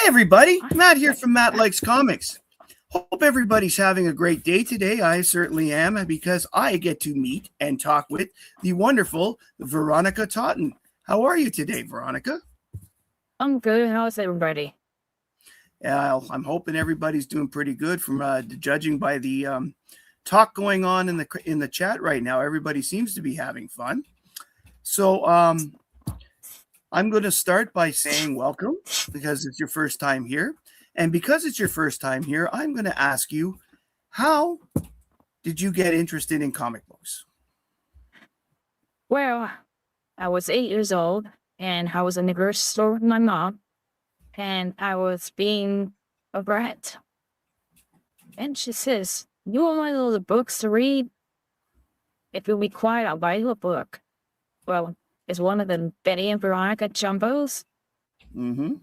Hi, everybody. Matt here from Matt Likes Comics. Hope everybody's having a great day today. I certainly am, because I get to meet and talk with the wonderful VeronicaTot. How are you today, Veronica? I'm good. How's everybody? I'm hoping everybody's doing pretty good. From judging by the talk going on in the chat right now, everybody seems to be having fun. So I'm going to start by saying welcome, because it's your first time here. And because it's your first time here, I'm going to ask you, how did you get interested in comic books? Well, I was 8 years old, and I was in the grocery store with my mom, and I was being a brat. And she says, "You want my little books to read? If you'll be quiet, I'll buy you a book." Well, it's one of the Betty and Veronica jumbos. Mm-hmm.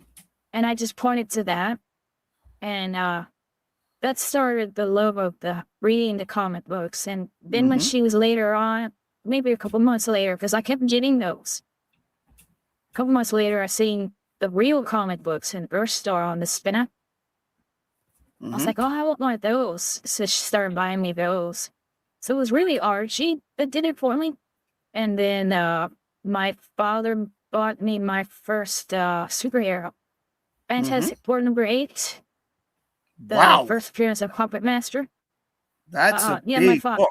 And I just pointed to that, and that started the love of the reading the comic books. And then when she was later on, maybe a couple months later, because I kept getting those. A couple months later, I seen the real comic books in the grocery store on the spinner. I was like, "Oh, I want one of those." So she started buying me those. So it was really Archie that did it for me. And then my father bought me my first superhero, Fantastic Four #8. The first appearance of Puppet Master. That's a big book.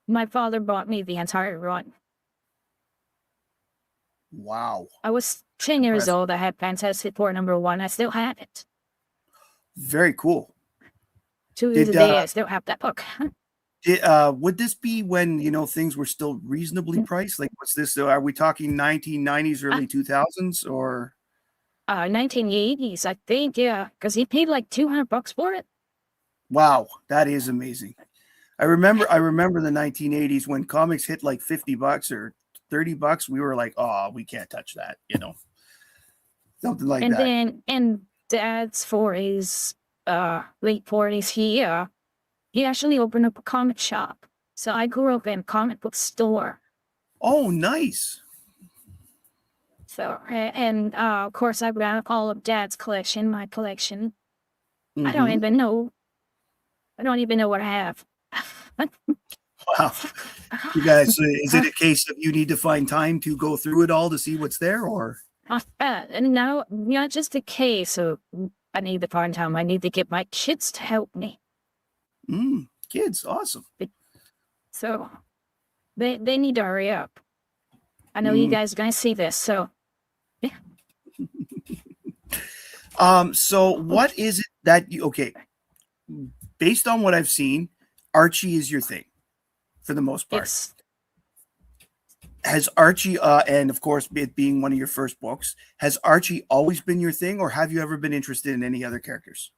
My father bought me the entire run. Wow. I was 10 years old. I had Fantastic Four #1. I still have it. Very cool. To this day, I still have that book. Would this be when, things were still reasonably priced? Like, what's this? Are we talking 1990s, early 2000s, or? 1980s, I think, yeah, because he paid like $200 for it. Wow, that is amazing. I remember the 1980s when comics hit like $50 or $30. We were like, "Oh, we can't touch that," something like that. And Dad's for his late 40s, he actually opened up a comic shop. So I grew up in a comic book store. Oh, nice. So, and of course, I ran all of Dad's collection, my collection. I don't even know what I have. Wow. You guys, is it a case of you need to find time to go through it all to see what's there, or? And now, not just a case of I need to find time. I need to get my kids to help me. Kids, awesome. So they need to hurry up. I know you guys are going to see this, so yeah. So what is it that based on what I've seen, Archie is your thing for the most part. Yes. Has Archie, and of course, it being one of your first books, has Archie always been your thing, or have you ever been interested in any other characters?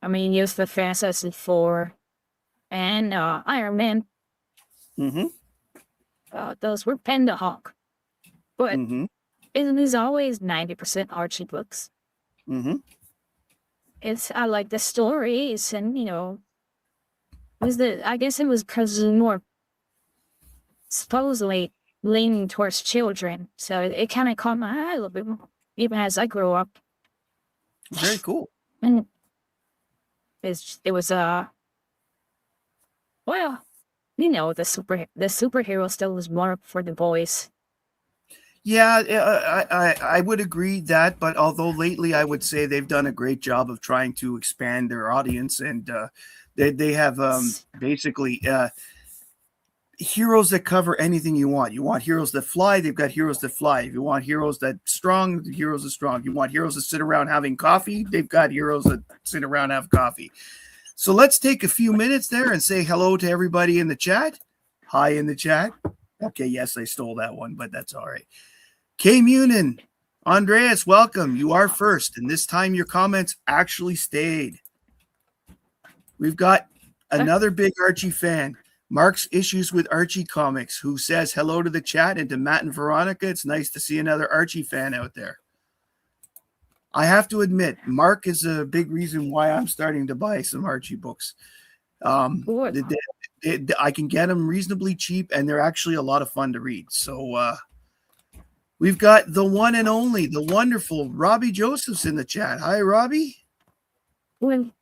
I mean, use the Fantastic Four and Iron Man. Those were Pendahawk. But it was always 90% Archie books. I like the stories, and I guess it was because it was more supposedly leaning towards children. So it kind of caught my eye a little bit more, even as I grew up. Very cool. And it was well, the superhero still was more for the boys. Yeah, I would agree that, but although lately I would say they've done a great job of trying to expand their audience, and they have basically heroes that cover anything you want. You want heroes that fly, they've got heroes that fly. If you want heroes that strong, the heroes are strong. If you want heroes that sit around having coffee, they've got heroes that sit around and have coffee. So let's take a few minutes there and say hello to everybody in the chat. Hi in the chat. Okay, yes, I stole that one, but that's all right. K. Munin, Andreas, welcome. You are first, and this time your comments actually stayed. We've got another big Archie fan, Mark's Issues with Archie Comics, who says hello to the chat and to Matt and Veronica. It's nice to see another Archie fan out there. I have to admit, Mark is a big reason why I'm starting to buy some Archie books. I can get them reasonably cheap, and they're actually a lot of fun to read. So We've got the one and only, the wonderful Robbie Josephs in the chat. Hi, Robbie. Well,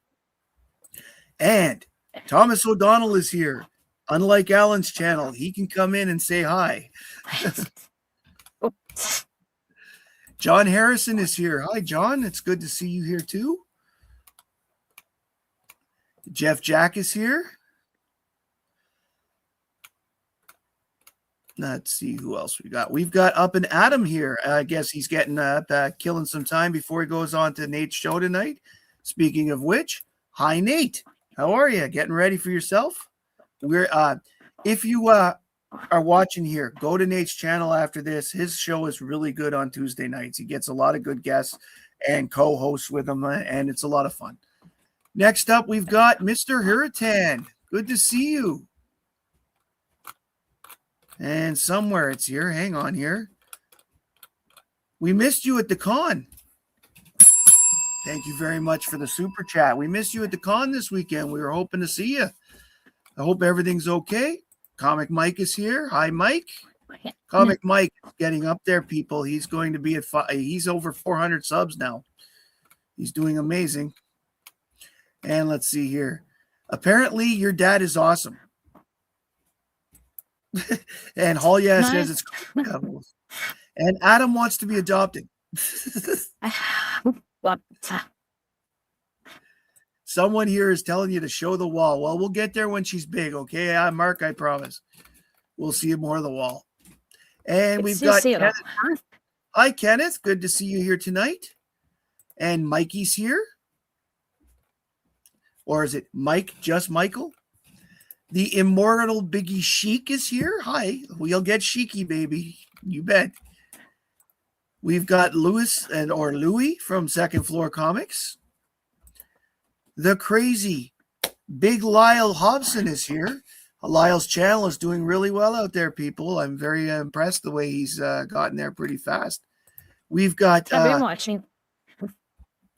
And Thomas O'Donnell is here. Unlike Alan's channel, he can come in and say hi. John Harrison is here. Hi, John. It's good to see you here too. Jeff Jack is here. Let's see who else we got. We've got Up and Adam here. I guess he's getting killing some time before he goes on to Nate's show tonight. Speaking of which, hi Nate. How are you? Getting ready for yourself? We're if you are watching here, go to Nate's channel after this. His show is really good on Tuesday nights. He gets a lot of good guests and co-hosts with him, and it's a lot of fun. Next up, we've got Mr. Hurritan. Good to see you. And somewhere it's here. Hang on here. We missed you at the con. Thank you very much for the super chat. We missed you at the con this weekend. We were hoping to see you. I hope everything's okay. Comic Mike is here. Hi, Mike. Comic Mike is getting up there, people. He's going to be at he's over 400 subs now. He's doing amazing. And let's see here. Apparently, your dad is awesome. And Halya says it's cool. And Adam wants to be adopted. Someone here is telling you to show the wall. Well, we'll get there when she's big, okay? Mark, I promise. We'll see more of the wall. And we've got Kenneth. Hi, Kenneth. Good to see you here tonight. And Mikey's here. Or is it Mike, just Michael? The immortal Biggie Chic is here. Hi. We'll get cheeky, baby. You bet. We've got Louis from Second Floor Comics. The crazy Big Lyle Hobson is here. Lyle's channel is doing really well out there, people. I'm very impressed the way he's gotten there pretty fast. We've got I've been watching.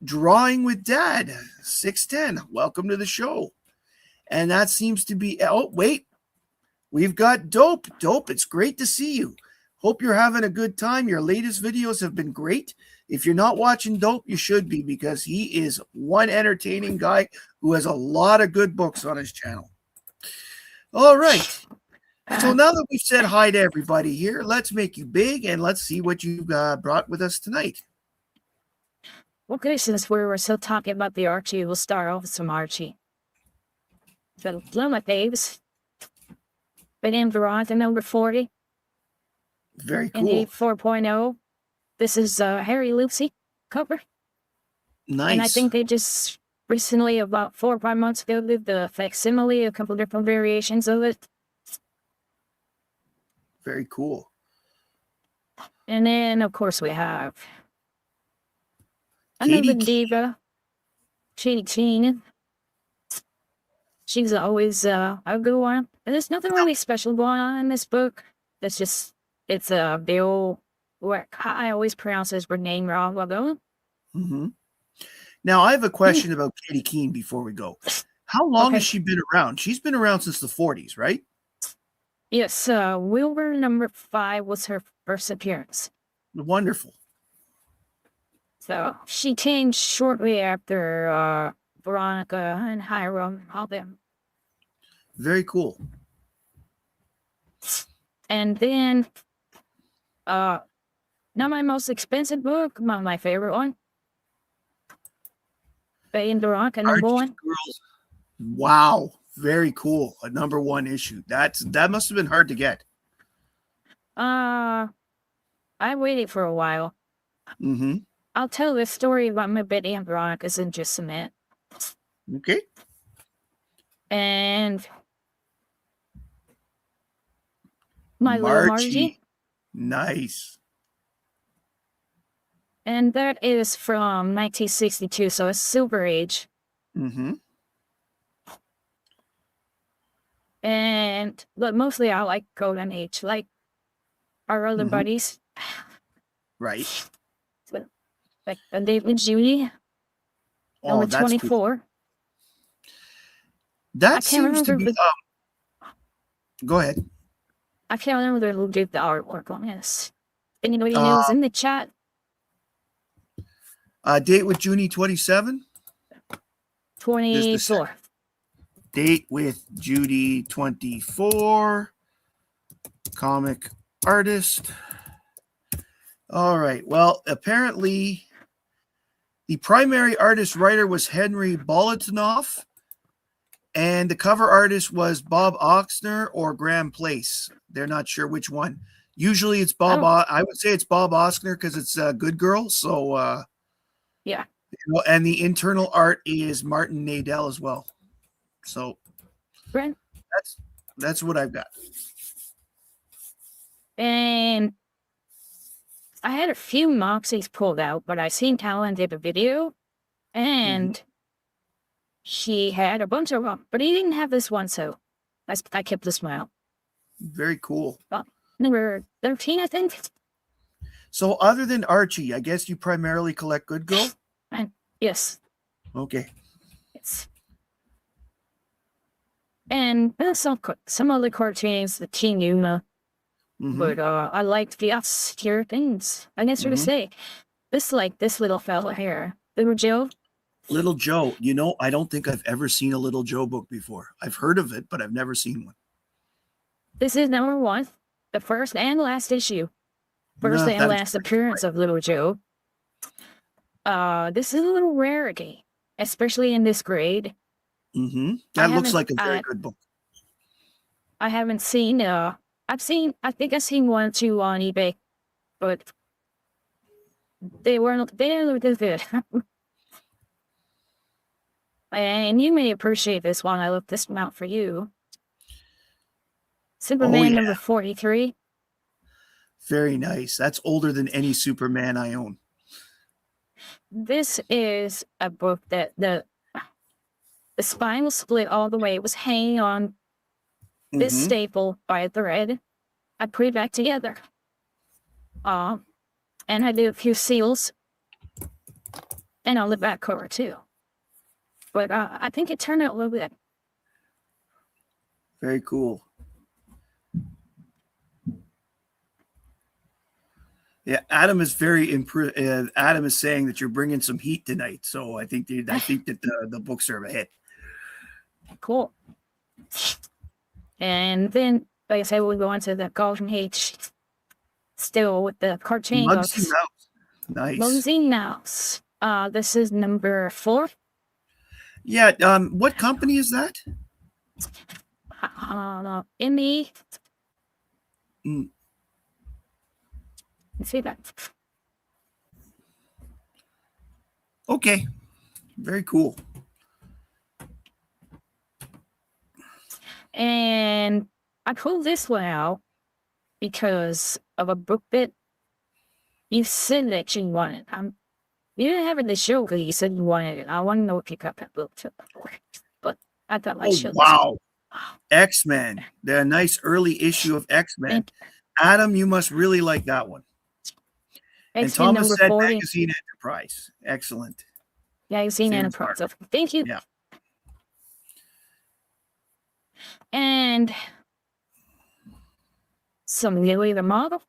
Drawing with Dad, 610. Welcome to the show. And that seems to be, oh, wait. We've got Dope. Dope, it's great to see you. Hope you're having a good time. Your latest videos have been great. If you're not watching Dope, you should be, because he is one entertaining guy who has a lot of good books on his channel. All right. So now that we've said hi to everybody here, let's make you big and let's see what you brought with us tonight. Okay, since we were still talking about the Archie, we'll start off with some Archie. So, hello, my babes. Been in Veronica number 40. Very cool. In 4.0. This is Harry Lucy cover. Nice. And I think they just recently, about 4 or 5 months ago, did the facsimile, a couple different variations of it. Very cool. And then, of course, we have another diva, Chini Chin. She's always a good one. And there's nothing really special going on in this book. It's just, it's the old, I always pronounce her name wrong. Mm-hmm. Now, I have a question about Katie Keene before we go. How long has she been around? She's been around since the 40s, right? Yes, Wilbur number 5 was her first appearance. Wonderful. So she changed shortly after Veronica and Hiram, all them. Very cool. And then, not my most expensive book, my favorite one. Bay and Veronica number 1. Girls. Wow. Very cool. A number 1 issue. That must have been hard to get. I waited for a while. Mm-hmm. I'll tell the story about my Betty and Veronica's in just a minute. Okay. And my little Margie. Nice. And that is from 1962, so it's Silver Age. Mm-hmm. But mostly I like Golden Age, like our other buddies. Right. Like David Judy, number 24. Cool. That seems to be. Go ahead. I can't remember who did the artwork on this. Anybody knows in the chat? Date with Junie 27. 24. Date with Judy 24. Comic artist. All right. Well, apparently the primary artist writer was Henry Bolotinoff, and the cover artist was Bob Oxner or Graham Place. They're not sure which one. Usually it's Bob. I would say it's Bob Oxner because it's a Good Girl. So yeah. And the internal art is Martin Nadell as well. So Brent, that's what I've got. And I had a few Moxies pulled out, but I seen Talon did a video, and she had a bunch of them, but he didn't have this one, so I kept the smile. Very cool. Number 13, I think. So other than Archie, I guess you primarily collect Good Girl? Yes. Okay. Yes. And some other cartoons, the Team Yuma. But I liked the austere things. I guess to say. This little fella here. Little Joe. Little Joe. I don't think I've ever seen a Little Joe book before. I've heard of it, but I've never seen one. This is number 1. The first and last issue. First and last appearance of Little Joe. This is a little rarity, especially in this grade. That looks like a very good book. I haven't seen, I think I've seen 1 or 2 on eBay, but they weren't good. And you may appreciate this one. I looked this one out for you. Superman number 43. Very nice. That's older than any Superman I own. This is a book that the spine was split all the way. It was hanging on this staple by a thread. I put it back together. And I did a few seals. And on the back cover too. But I think it turned out a little bit. Very cool. Yeah, Adam is very impressed. Adam is saying that you're bringing some heat tonight, so I think that the books are a hit. Cool. And then, like I said, we'll go on to the Golden Age. Still with the cartoon books. Nice. Mosey Mouse. This is number 4. Yeah. What company is that? Emmy. Let's see that. Okay. Very cool. And I pulled this one out because of a book bit. You said that you wanted. You didn't have it in the show because you said you wanted it. I want to know if you got that book too. But I thought I should. Wow. X-Men. They're a nice early issue of X-Men. Adam, you must really like that one. X-Men and Thomas number said 40. Magazine Enterprise. Excellent. Magazine Enterprise. So, thank you. Yeah. And some Millie the Model.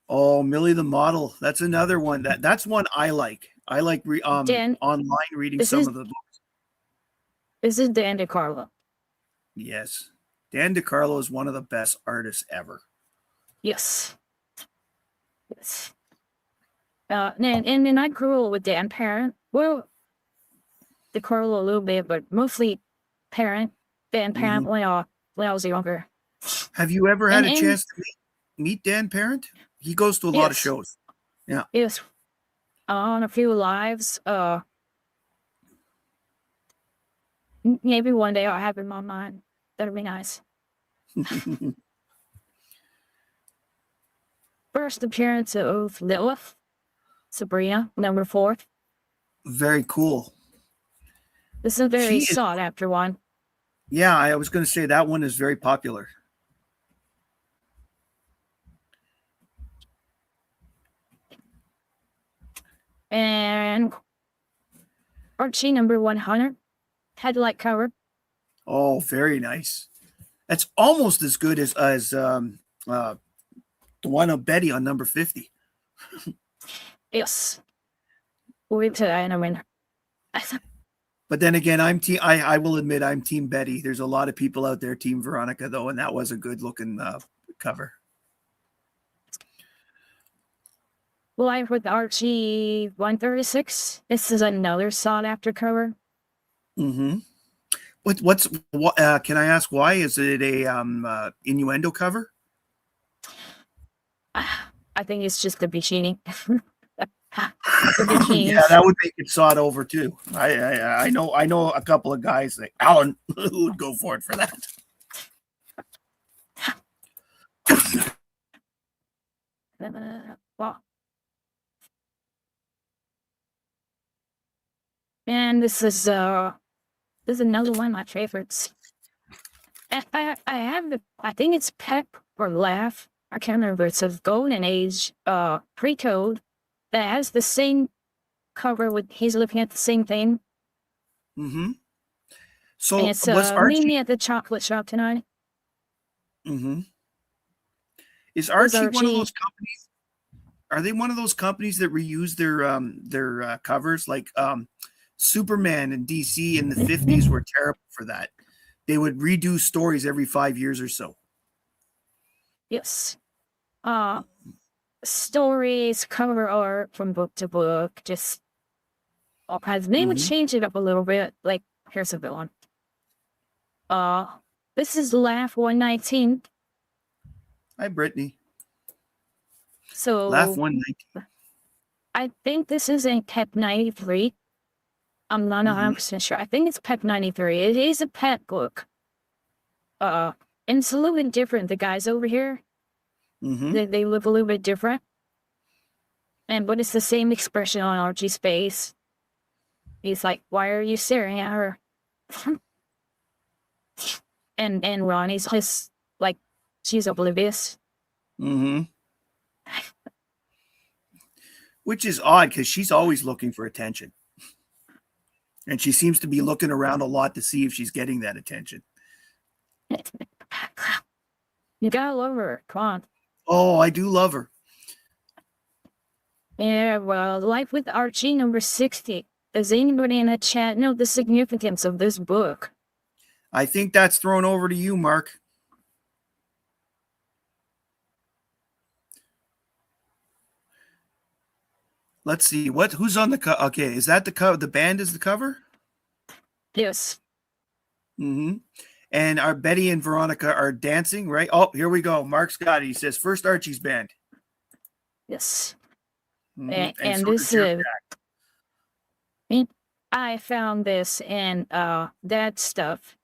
Oh, Millie the Model. That's another one. That's one I like. I like online reading some of the books. This is Dan DeCarlo. Yes. Dan DeCarlo is one of the best artists ever. Yes. Yes. And then I grew up with Dan Parent. Well, DeCarlo a little bit, but mostly Parent. Dan Parent when I was younger. Have you ever had a chance to meet Dan Parent? He goes to a lot of shows. Yeah. Yes. On a few lives. Maybe one day I'll have him on mine. That'll be nice. First appearance of Lilith. Sabrina, number 4. Very cool. This is a very sought after one. Yeah, I was going to say that one is very popular. And Archie number 100. Headlight cover. Oh, very nice. That's almost as good as the one of Betty on number 50. Yes. We'll to that in a minute. But then again, I will admit I'm Team Betty. There's a lot of people out there Team Veronica though, and that was a good looking cover. Live with Archie 136. This is another sought after cover. Mm-hmm. What can I ask why? Is it a innuendo cover? I think it's just the bikini. Yeah, that would make it sought over too. I know a couple of guys like Alan who would go for it for that. Well, and this is another one of my favorites. I think it's Pep or Laugh. I can't remember. It's a Golden Age pre-code that has the same cover with he's looking at the same thing. Mm-hmm. So and it's was Archie Meet Me at the Chocolate Shop Tonight. Mm-hmm. Is Archie one of those companies? Are they one of those companies that reuse their covers? Like Superman and DC in the 50s were terrible for that. They would redo stories every 5 years or so. Yes. Stories, cover art from book to book, just all kinds. They would change it up a little bit. Like, here's a villain. This is Laugh 119. Hi, Brittany. So Laugh 119. I think this is in Pep 93. I'm not 100% sure. I think it's Pep 93. It is a pet book. And it's a little bit different. The guys over here, they look a little bit different. But it's the same expression on Archie's face. He's like, "Why are you staring at her?" and Ronnie's just like, she's oblivious. Which is odd because she's always looking for attention. And she seems to be looking around a lot to see if she's getting that attention. You gotta love her. Come on. Oh, I do love her. Yeah, well, Life with Archie number 60. Does anybody in the chat know the significance of this book? I think that's thrown over to you, Mark. Let's see. Who's on the cover? Okay, is that the cover? The band is the cover? Yes. And our Betty and Veronica are dancing, right? Oh, here we go. Mark's got it. He says, first Archie's band. Yes. And so this I found this and that stuff.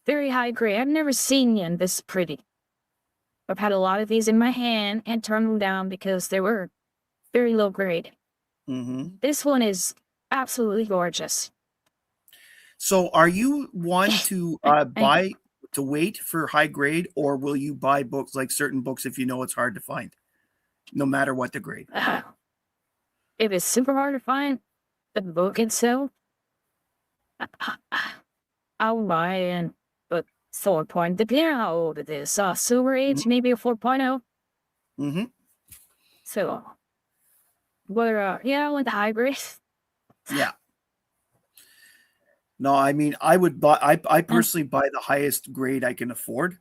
Very high grade. I've never seen one this pretty. I've had a lot of these in my hand and turned them down because they were very low grade. This one is absolutely gorgeous. So are you one to buy to wait for high grade, or will you buy books like certain books if you know it's hard to find, no matter what the grade? If it's super hard to find, the book itself, I'll buy it. But 4.0, depending on how old it is. Silver Age, maybe a 4.0. So, but yeah, I went to high grade. Yeah. No, I mean, I would buy. I personally buy the highest grade I can afford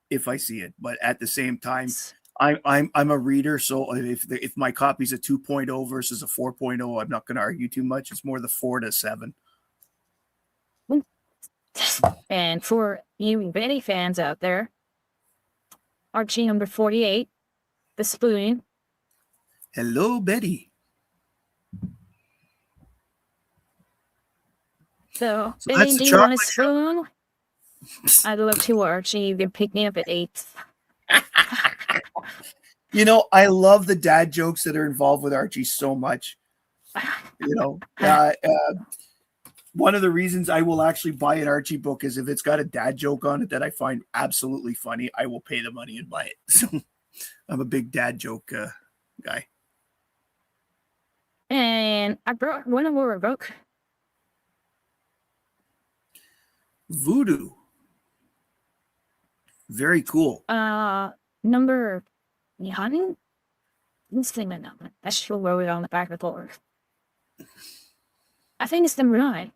if I see it. But at the same time, I'm a reader, so if my copy's a 2.0 versus a 4.0, I'm not going to argue too much. It's more the 4 to 7. And for you Betty fans out there, Archie number 48, The Spoon. Hello, Betty. So Betty, do you want a spoon? I'd love to, Archie. You can pick me up at 8. You know, I love the dad jokes that are involved with Archie so much. You know, one of the reasons I will actually buy an Archie book is if it's got a dad joke on it that I find absolutely funny, I will pay the money and buy it. So I'm a big dad joke guy. And I brought one more book. Voodoo. Very cool. Number 100? This thing that I should wrote it on the back of the board. I think it's number 9.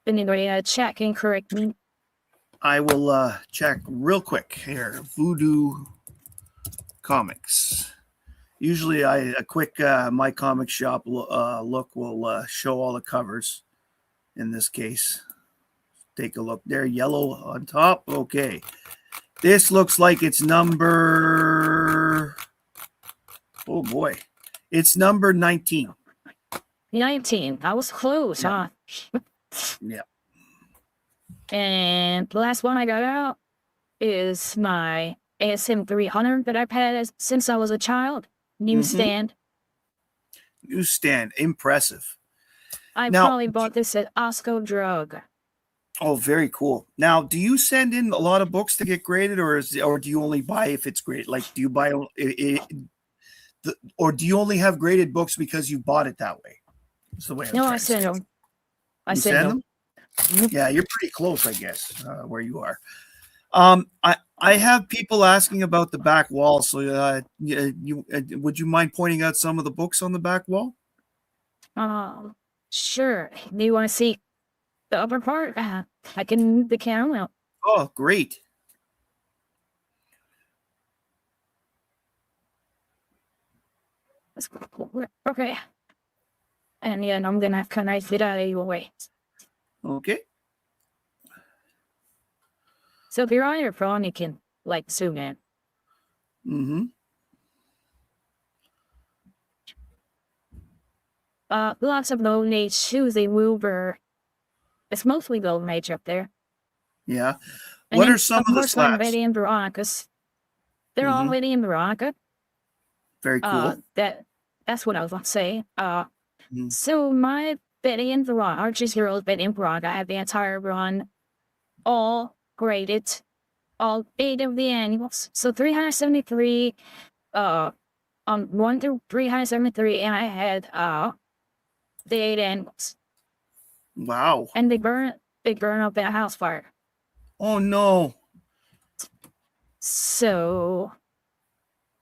Anybody check and correct me? I will check real quick here. Voodoo Comics. Usually, a quick My Comic Shop look will show all the covers. In this case, take a look there. Yellow on top. Okay, this looks like it's number. Oh boy, it's number 19. 19. I was close, Yeah. huh? Yeah. And the last one I got out is my ASM 300 that I've had since I was a child. Newsstand. Newsstand. Impressive. I Now- probably bought this at Osco Drug. Oh, very cool. Now, do you send in a lot of books to get graded, or do you only buy if it's graded? Like, do you buy or do you only have graded books because you bought it that way? That's the way. No, I send them. I You send them. Yeah, you're pretty close, I guess, where you are. I have people asking about the back wall. So, would you mind pointing out some of the books on the back wall? Sure. Do you want to see the upper part? I can move the camera out. Oh, great. Okay. And yeah, I'm gonna kind of fit out of your way. Okay. So if you're on your phone, you can like zoom in. Mm-hmm. Lots of Golden Age Susie Wilbur. It's mostly Golden Age up there. Yeah. And What then, are some of the course, like slabs? Betty and Veronica's. They're all Mhm. Betty and Veronica. Very cool. That's what I was going to say. Mhm. So my Betty and Veronica, Archie's Heroes, Betty and Veronica, I have the entire run, all graded, all 8 of the annuals. So 373, on 1 through 373, and I had the 8 annuals, Wow. and they burn up in a house fire. Oh no. So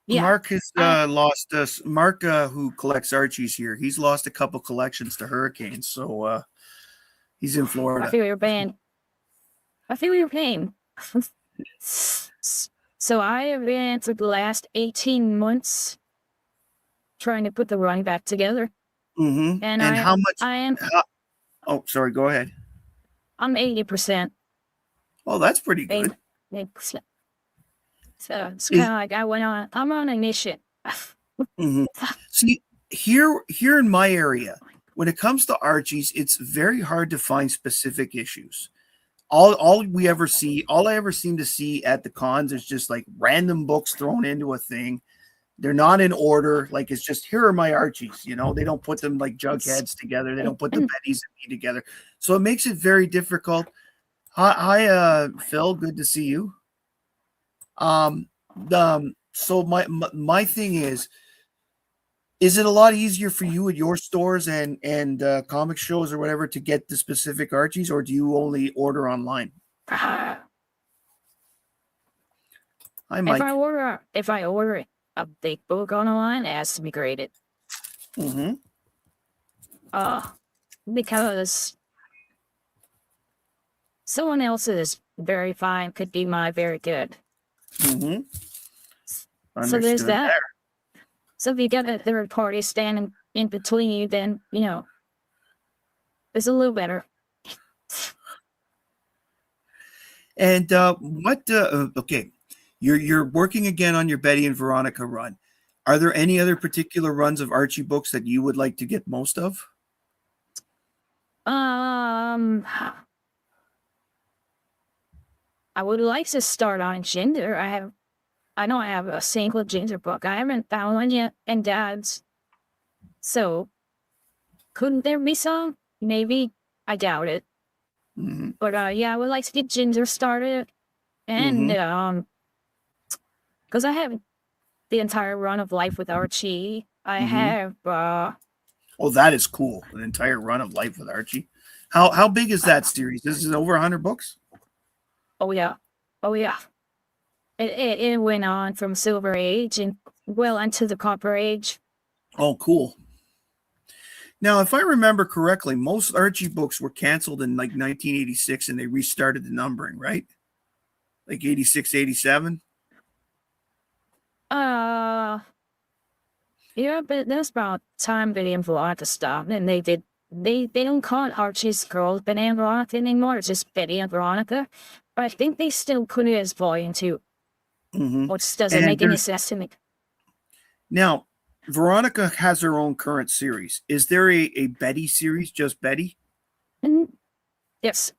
yeah, Mark has lost us. Mark, who collects Archies here, he's lost a couple collections to hurricanes. So he's in I Florida. feel your pain. So I have been for the last 18 months trying to put the run back together. Mm-hmm. And how much? I am. Oh, sorry. Go ahead. I'm 80%. Oh, that's pretty good. 80%. So it's kind of like I'm on a mission. Mm-hmm. See, here in my area, when it comes to Archies, it's very hard to find specific issues. All I ever seem to see at the cons is just like random books thrown into a thing. They're not in order. Like, it's just, here are my Archies. You know, they don't put them like Jugheads together. They don't put the Bettys and me together. So it makes it very difficult. Hi, Phil. Good to see you. So my thing is it a lot easier for you at your stores and comic shows or whatever to get the specific Archies, or do you only order online? Hi, Mike. If I order a big book online, it has to be graded. Mm-hmm. Because someone else's very fine could be my very good. Mm-hmm. So there's that. So if you get a third party standing in between you, then, you know, it's a little better. And okay, you're working again on your Betty and Veronica run. Are there any other particular runs of Archie books that you would like to get most of? I would like to start on Ginger. I know I have a single Ginger book. I haven't found one yet, and Dad's. So, couldn't there be some? Maybe. I doubt it. Mm-hmm. But yeah, I would like to get Ginger started, and because I have the entire run of Life with Archie. I have. Oh, that is cool! An entire run of Life with Archie. How big is that series? Is it over 100 books? Oh yeah. It went on from Silver Age, and well into the Copper Age. Oh, cool. Now, if I remember correctly, most Archie books were canceled in like 1986 and they restarted the numbering, right? Like 86, 87? Yeah, but that's about time Betty and Veronica stopped, and they don't call it Archie's Girls Betty and Veronica anymore. It's just Betty and Veronica. But I think they still put it as Volume 2, Mm-hmm. which doesn't And make any sense to me. now, Veronica has her own current series. Is there a Betty series, just Betty? And yes,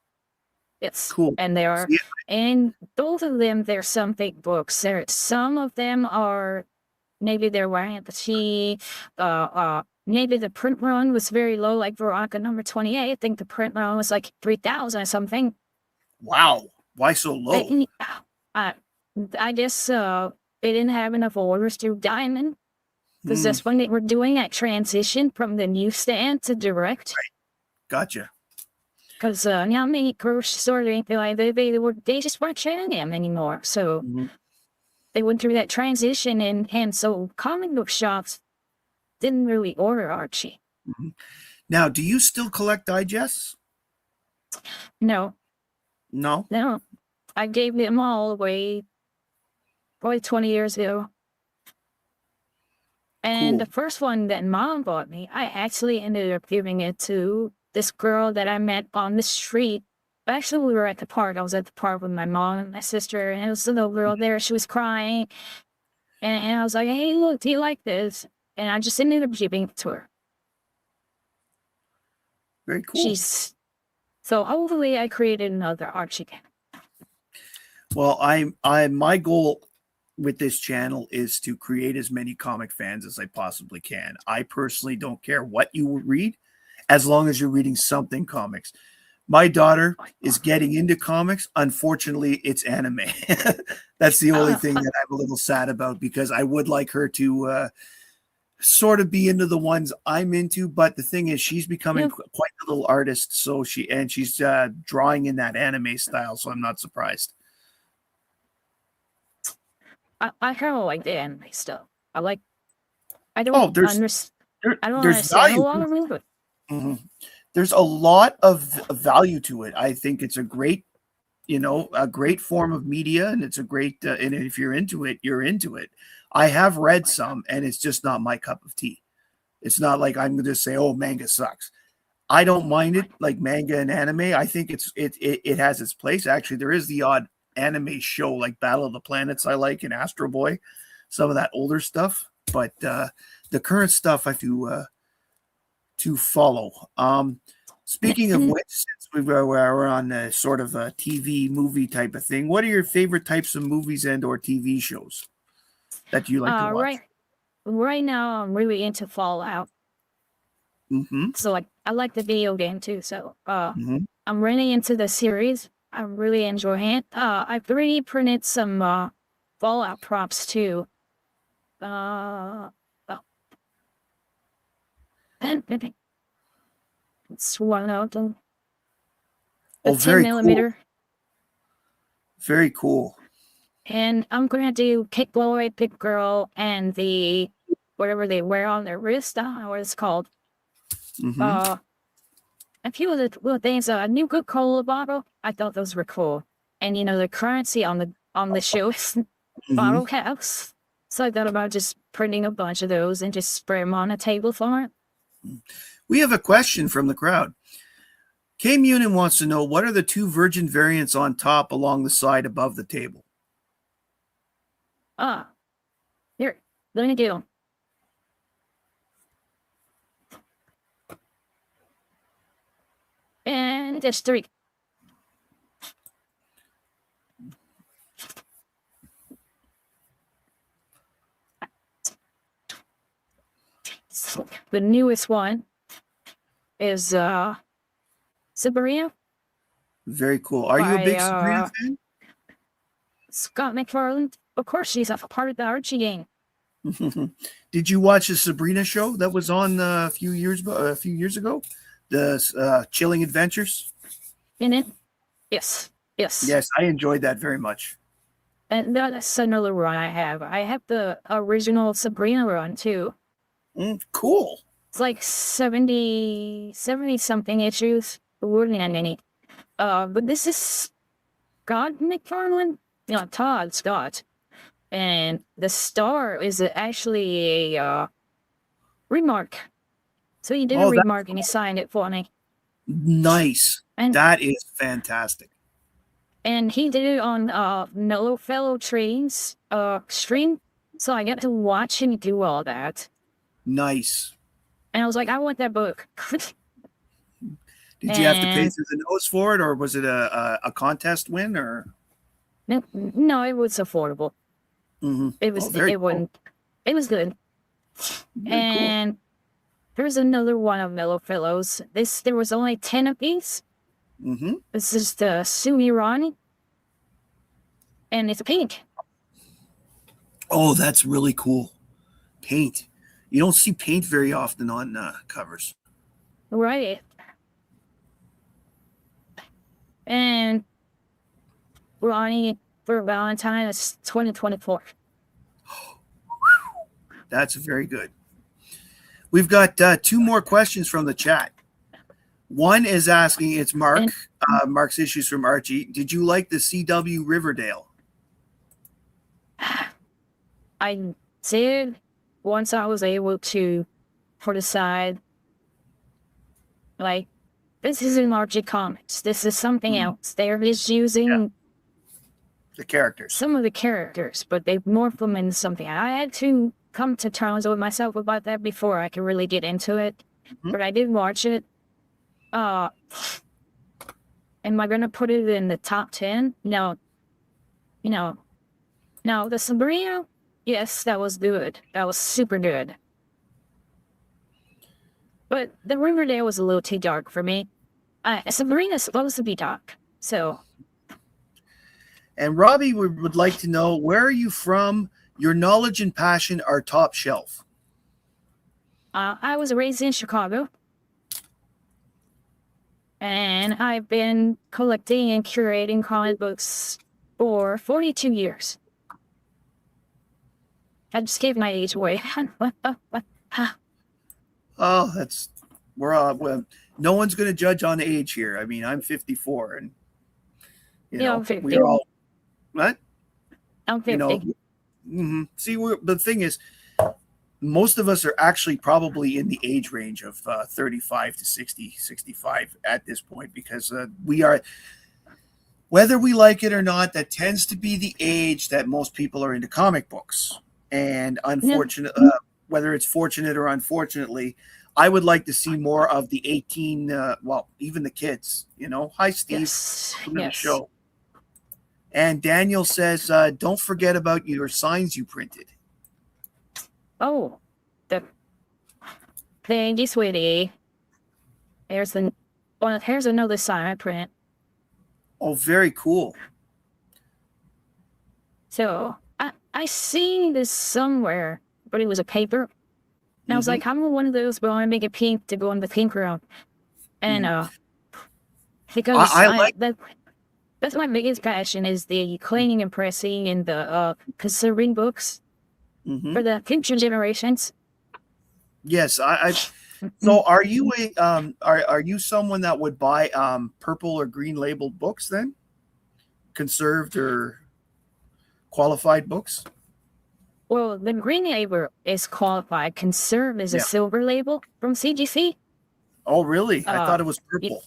yes, Cool. and they are, Yeah. and both of them. There's some big books. There, some of them are maybe they're wearing it, but maybe the print run was very low, like Veronica number 28. I think the print run was like 3,000 or something. Wow. Why so low? I guess they didn't have enough orders through Diamond, because that's when they were doing that transition from the newsstand to direct. Right. Gotcha. Because now many grocery stores or anything like that, they just weren't carrying them anymore. So they went through that transition, and so comic book shops didn't really order Archie. Now, do you still collect digests? No. No? No. I gave them all away probably 20 years ago. And Cool. the first one that Mom bought me, I actually ended up giving it to this girl that I met on the street. Actually, we were at the park. I was at the park with my mom and my sister, and it was a little girl there. She was crying. And I was like, hey, look, do you like this? And I just ended up giving it to her. Very cool. So hopefully I created another Archie game. Well, my goal with this channel is to create as many comic fans as I possibly can. I personally don't care what you read, as long as you're reading something comics. My daughter is getting into comics. Unfortunately, it's anime. That's the only thing that I'm a little sad about, because I would like her to sort of be into the ones I'm into. But the thing is, she's becoming quite a little artist. So she's drawing in that anime style. So I'm not surprised. I kind of like the anime stuff. I don't understand a lot of it, but there's a lot of value to it. I think it's a great, a great form of media, and it's a great, and if you're into it, you're into it. I have read some, and it's just not my cup of tea. It's not like I'm going to say, oh, manga sucks. I don't mind it, like manga and anime. I think it has its place. Actually, there is the odd anime show like Battle of the Planets I like, and Astro Boy, some of that older stuff. But the current stuff I have to follow. Speaking of which, since we're on a sort of a TV movie type of thing, what are your favorite types of movies and or TV shows that you like to watch? Right now, I'm really into Fallout. So I like the video game too. So I'm really into the series. I'm really enjoying it. I've 3D printed some Fallout props too. It's one of them. The 10 millimeter. Cool. Very cool. And I'm gonna do Kick Boy, Big Girl, and the whatever they wear on their wrist. I don't know what it's called. A few of the little things. A new Coca-Cola bottle. I thought those were cool. And the currency on the shows bottle caps. So I thought about just printing a bunch of those and just spray them on a table for it. We have a question from the crowd. K Munin wants to know, what are the 2 virgin variants on top along the side above the table? Here, let me do them. And there's 3. The newest one is Sabrina. Very cool. Are you a big Sabrina fan? Scott McFarlane. Of course, she's a part of the Archie game. Did you watch the Sabrina show that was on a few years ago? The Chilling Adventures? In it? Yes. Yes, I enjoyed that very much. And that's another run I have. I have the original Sabrina run too. Cool. It's like 70 something issues. More than any. But this is Scott McFarlane, Todd Scott. And the star is actually a remark. So he did a remark and he signed it for me. Nice. And that is fantastic. And he did it on Mellow Fellow Trains stream. So I got to watch him do all that. Nice. And I was like, I want that book. Did you have to pay through the nose for it, or was it a contest win, or? No, it was affordable. Mm-hmm. It was it was good. Very and cool. There's another one of Mellow Fellows. There was only 10 of these. Mm-hmm. This is the Sumi Ronnie, and it's pink. Oh, that's really cool. Paint. You don't see paint very often on covers. Right. And Ronnie for Valentine's 2024. That's very good. We've got 2 more questions from the chat. One is asking, it's Mark. Mark's issues from Archie. Did you like the CW Riverdale? I did. Once I was able to put aside, like, this isn't Archie Comics. This is something else. They're just using the characters. Some of the characters, but they've morphed them into something. I had to come to terms with myself about that before I could really get into it. But I did watch it. Am I going to put it in the top 10? No. No, the Sabrina, yes, that was good. That was super good. But the Riverdale was a little too dark for me. Sabrina's supposed to be dark, so. And Robbie would like to know, where are you from? Your knowledge and passion are top shelf. I was raised in Chicago. And I've been collecting and curating comic books for 42 years. I just gave my age away. Oh, we're no one's going to judge on age here. I mean, I'm 54, and I'm 50. we're all what? I'm 50. See, the thing is, most of us are actually probably in the age range of 35 to 60, 65 at this point, because we are, whether we like it or not, that tends to be the age that most people are into comic books. And unfortunately, whether it's fortunate or unfortunately, I would like to see more of the 18, even the kids, Hi, Steve. Yes. The show. And Daniel says, don't forget about your signs you printed. Oh, thank you, sweetie. Here's another sign I print. Oh, very cool. So I seen this somewhere, but it was a paper. And I was like, I'm one of those, but I want to make it pink to go on the pink round. And because I like that. That's my biggest passion, is the cleaning and pressing and the conserving books for the future generations. Yes, so are you are you someone that would buy purple or green labeled books then? Conserved or qualified books? Well, the green label is qualified. Conserved is a silver label from CGC. Oh, really? I thought it was purple.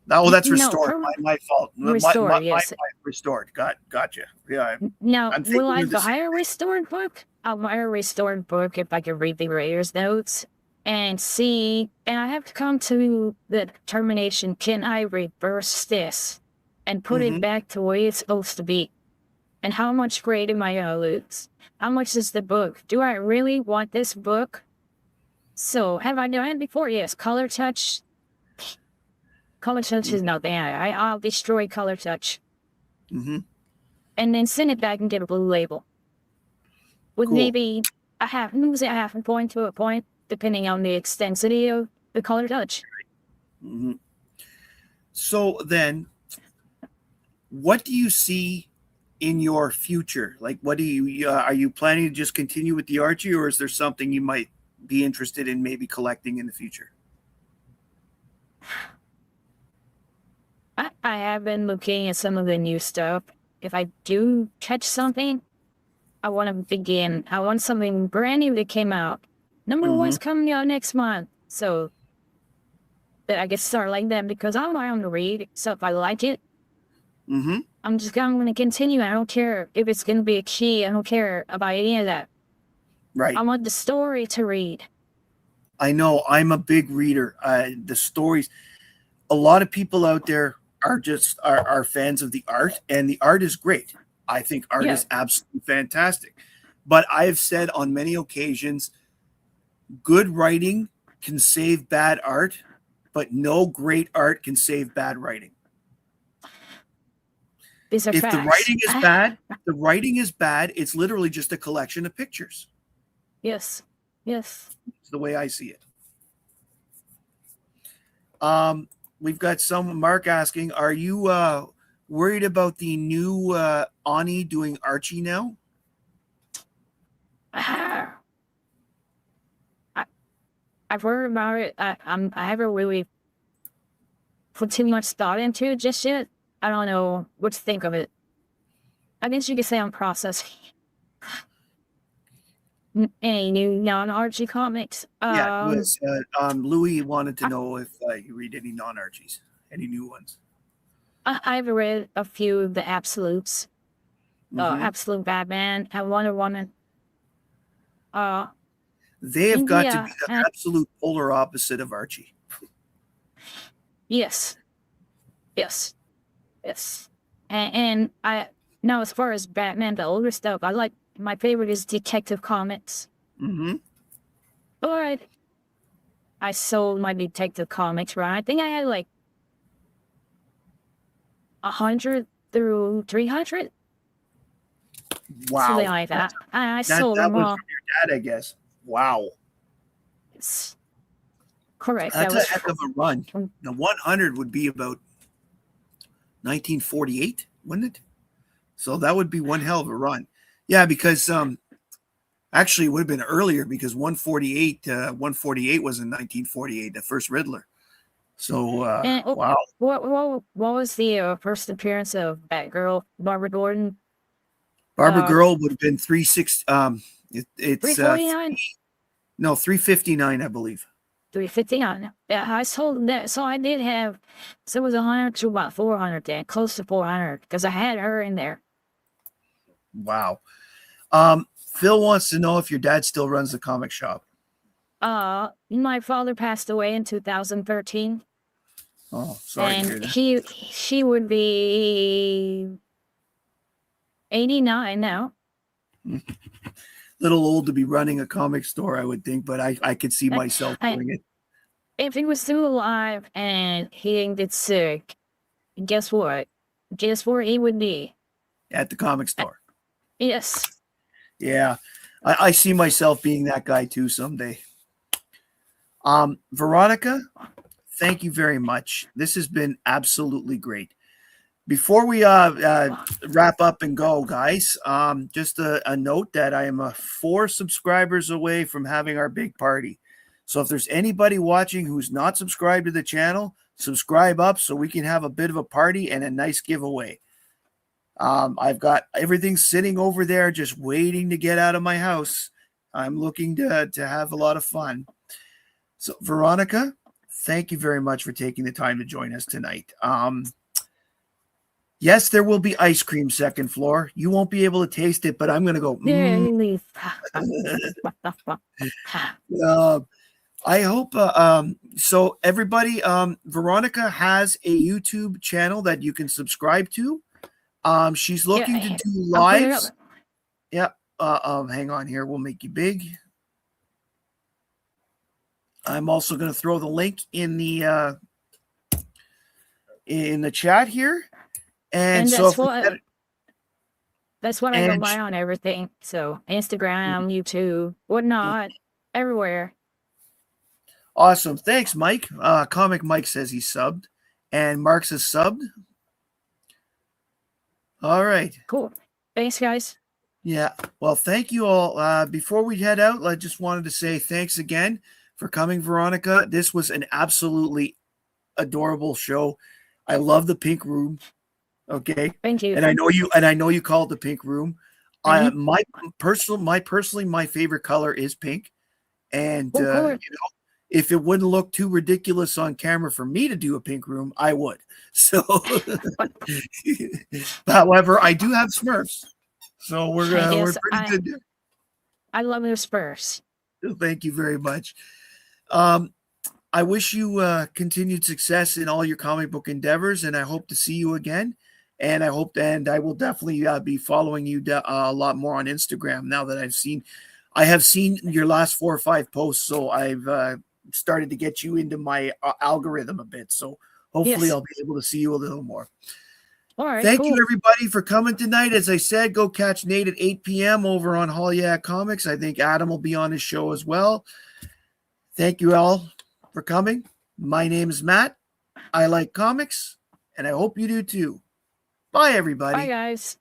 That's restored. No, my fault. Restored, yes. Restored. Gotcha. Yeah. Now, will I buy a restored book? I'll buy a restored book if I can read the writer's notes and see. And I have to come to the determination, can I reverse this and put it back to where it's supposed to be? And how much grade am I going to lose? How much is the book? Do I really want this book? So, have I done it before? Yes. Color Touch. Color Touch is not there. I'll destroy Color Touch. And then send it back and get a blue label. With maybe a half a point to a point, depending on the extensity of the Color Touch. So then, what do you see in your future? Like, what do you are you planning to just continue with the Archie, or is there something you might be interested in maybe collecting in the future? I have been looking at some of the new stuff. If I do catch something, I want to begin. I want something brand new that came out. Number Mm-hmm. one's coming out next month. So that I get started like that because I'm around to read. So if I like it, Mm-hmm. I'm going to continue. I don't care if it's going to be a key. I don't care about any of that. Right. I want the story to read. I know. I'm a big reader. The stories. A lot of people out there are just are fans of the art, and the art is great. I think art Yeah. is absolutely fantastic. But I've said on many occasions, good writing can save bad art, but no great art can save bad writing. These are If the facts. writing is bad, the writing is bad. It's literally just a collection of pictures. Yes. Yes. It's the way I see it. We've got some Mark asking, are you worried about the new Ani doing Archie now? I've heard about it. I haven't really put too much thought into it just yet. I don't know what to think of it. I guess you could say I'm processing. Any new non-Archie comics? Yeah, it was. Louis wanted to know if you read any non-Archies, any new ones. I've read a few of the Absolutes. Absolute Batman and Wonder Woman. They have got to be the absolute polar opposite of Archie. Yes. Yes. Yes. And I now, as far as Batman, the older stuff, I like, my favorite is Detective Comics. Mm-hmm. But I sold my Detective Comics, right? I think I had like 100 through 300. Wow. Something like that. I sold them all. That was all. from your dad, I guess. Wow. It's correct. That's that was a heck of a run. The 100 would be about 1948, wouldn't it? So that would be one hell of a run. Yeah, because actually it would have been earlier because 148 was in 1948, the first Riddler. So wow. What was the first appearance of Batgirl, Barbara Gordon? Barbara Girl would have been 36. It's 349. No, 359, I believe. 359. Yeah, I sold that. So I did have. So it was 100 to about 400 then, close to 400, because I had her in there. Wow. Phil wants to know if your dad still runs the comic shop. My father passed away in 2013. Oh, sorry. And she would be 89 now. Little old to be running a comic store, I would think, but I could see myself doing it. If he was still alive and he didn't get sick, guess what? Guess where he would be? At the comic store. Yes. Yeah. I see myself being that guy too someday. Veronica, thank you very much. This has been absolutely great. Before we wrap up and go, guys, just a note that I am 4 subscribers away from having our big party. So if there's anybody watching who's not subscribed to the channel, subscribe up so we can have a bit of a party and a nice giveaway. I've got everything sitting over there just waiting to get out of my house. I'm looking to have a lot of fun. So Veronica, thank you very much for taking the time to join us tonight. Yes, there will be ice cream second floor. You won't be able to taste it, but I'm going to go. I hope so. Everybody, Veronica has a YouTube channel that you can subscribe to. She's looking to do lives. Yeah. Hang on here. We'll make you big. I'm also going to throw the link in the chat here. And so that's what I go by on everything. So Instagram, YouTube, whatnot, everywhere. Awesome. Thanks, Mike. Comic Mike says he subbed. And Mark says subbed. All right. Cool. Thanks, guys. Yeah. Well, thank you all. Before we head out, I just wanted to say thanks again for coming, Veronica. This was an absolutely adorable show. I love the pink room. Okay. Thank you. And I know you call it the pink room. Mhm. My favorite color is pink. And Oh, cool. if it wouldn't look too ridiculous on camera for me to do a pink room, I would. So however, I do have Smurfs. So we're Yes, pretty good there. I love your Spurs. Thank you very much. I wish you continued success in all your comic book endeavors, and I hope to see you again. And I will definitely be following you a lot more on Instagram now that I have seen your last 4 or 5 posts, so I've started to get you into my algorithm a bit. So hopefully Yes. I'll be able to see you a little more. All right, Thank cool. you, everybody, for coming tonight. As I said, go catch Nate at 8 p.m. over on Hollywood Comics. I think Adam will be on his show as well. Thank you all for coming. My name is Matt. I like comics, and I hope you do too. Bye, everybody. Bye, guys.